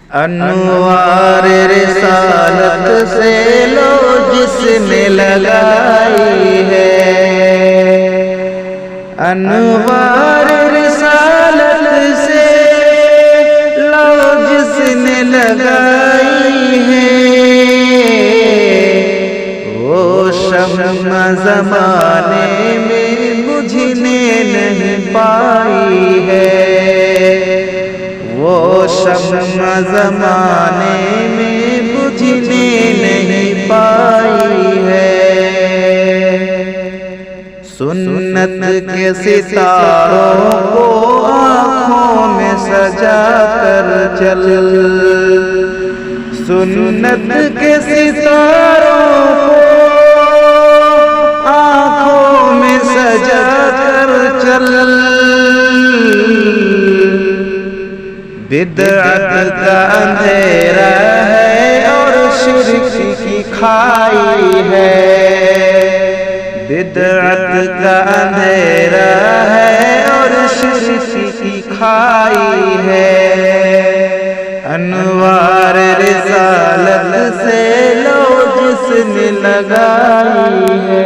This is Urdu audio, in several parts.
انوار رسالت سے لو جس نے لگائی ہے، انوار رسالت سے لو جس نے لگائی ہے، وہ شمع زمانے میں بجھنے نہیں پائی ہے، وہ شمع زمانے میں بجھنے نہیں پائی ہے۔ سنت کے ستاروں کو آنکھوں میں سجا کر چل، سنت کے ستاروں کو آنکھوں میں سجا کر چل، بدعت کا اندھیرا ہے اور شرک کی کھائی ہے، بدعت کا اندھیرا ہے اور شرک کی کھائی ہے، انوار رسالت سے لو جس نے لگائی ہے۔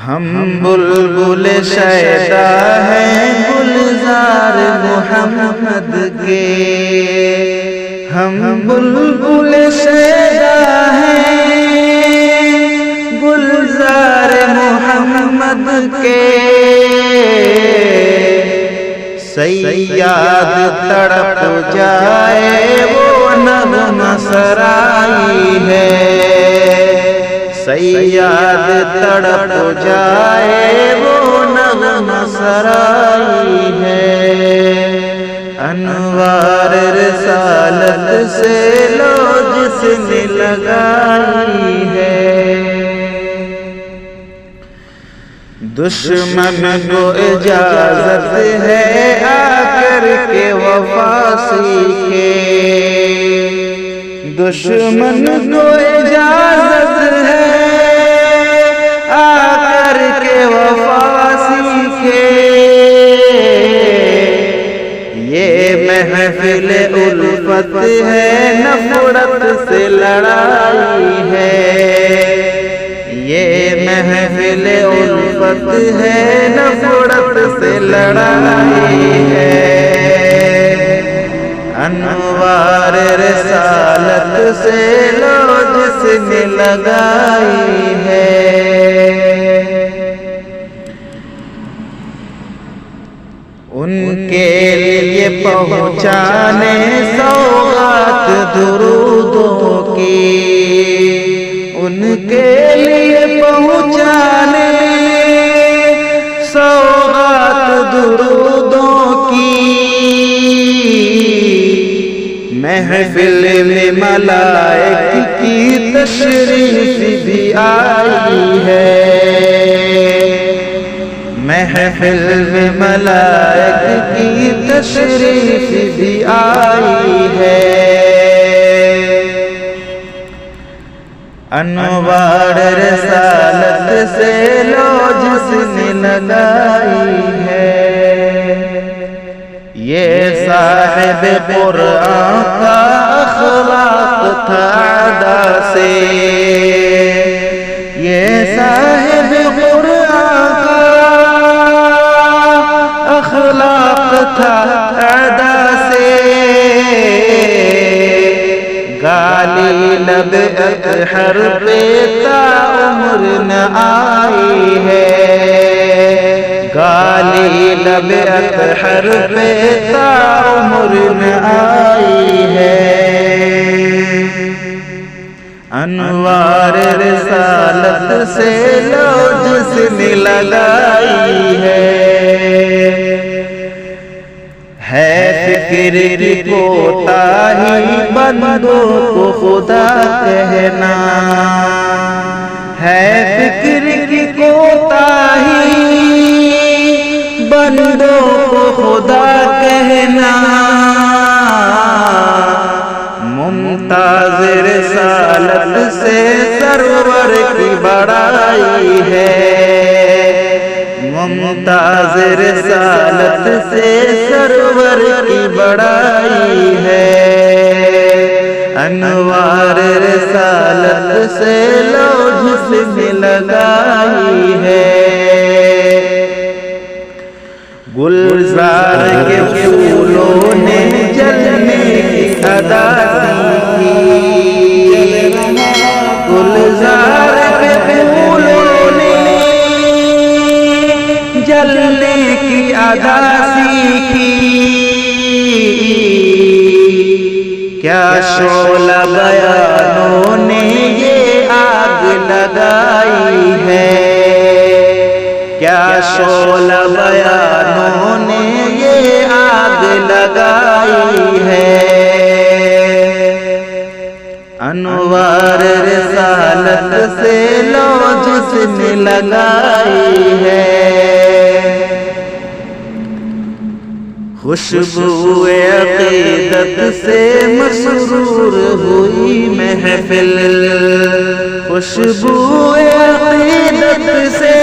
ہم بلبل شیدا ہیں گلزار محمد کے، ہم بلبل شیدا ہیں گلزار محمد کے، صیاد تڑپ جائے وہ نغمہ سرائی ہے، صیاد تڑپ جائے وہ نغمہ سرائی ہے، انوار رسالت سے لو جس نے لگائی ہے۔ دشمن کو اجازت ہے آ کر کے وفا سیکھے، دشمن کو اجازت ہے آ کر کے وفا سیکھے، یہ محفل الفت ہے نفرت سے لڑائی ہے، یہ محفل الفت ہے نفرت سے لڑائی ہے، انوار رسالت سے لو جس نے لگائی ہے۔ ان کے لیے پہنچانے سوغات درودوں کی، ان کے لیے پہنچانے سوغات درودوں کی، محفل میں ملائک کی تشریف بھی آئی ہے، محفل میں ملائک کی تشریف بھی آئی ہے، انوار رسالت سے لو جس نے لگائی ہے، یہ صاحب قرآن کا اخلاق تھا ادا سے، یہ صاحب قرآن کا اخلاق تھا ادا سے، گالی لب اطہر پہ تا عمر نہ آئی ہے، گالی لب اطہر پہ تا عمر نہ آئی ہے، انوار رسالت سے لو جس نے لگائی ہے فکر کی کوتاہی بندوں کو خدا کہنا، ہے فکر کی کوتاہی بندوں کو خدا کہنا، ممتاز رسالت سے سرور کی بڑائی ہے، ممتاز رسالت سے سرور کی بڑائی ہے، انوار رسالت سے لو جس میں لگائی ہے، گلزار کے پھولوں نے جلنے کی ادا سیکھی، گلزار کے پھولوں نے جلنے کی ادا سیکھی، کیا شعلہ بیانوں نے یہ آگ لگائی ہے، کیا شعلہ بیانوں نے یہ آگ لگائی ہے، انوار رسالت سے لو جس نے لگائی ہے، خوشبو عقیدت سے مسرور ہوئی محفل، خوشبو عقیدت سے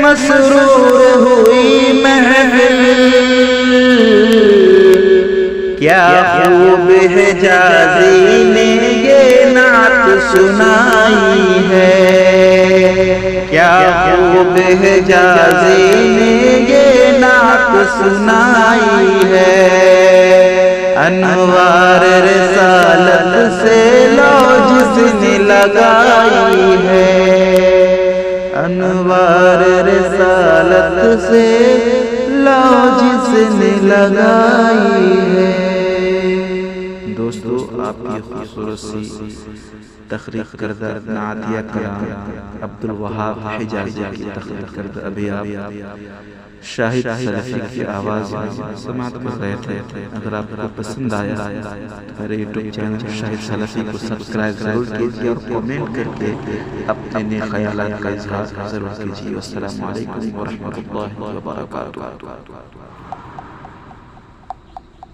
مسرور ہوئی محفل، کیا خوب حجازی نے یہ نعت سنائی ہے، کیا خوب حجازی نے یہ نعت سنائی ہے، انوار رسالت سے لو جس نے لگائی ہے، انوار رسالت سے لو جس نے لگائی ہے۔ دوستو، آپ کی خوبصورت سی تخریج کردہ نعتیہ کلام عبدالوہاب حجازی کی تخریج کردہ ابیات شاہد سلفی کی آواز میں سماعت کر رہے تھے۔ اگر آپ کو پسند آیا تو میرے یوٹیوب چینل شاہد سلفی کو سبسکرائب ضرور کیجیے اور کومنٹ کر کے اپنے خیالات کا اظہار ضرور کیجیے۔ والسلام علیکم ورحمۃ اللہ وبرکاتہ۔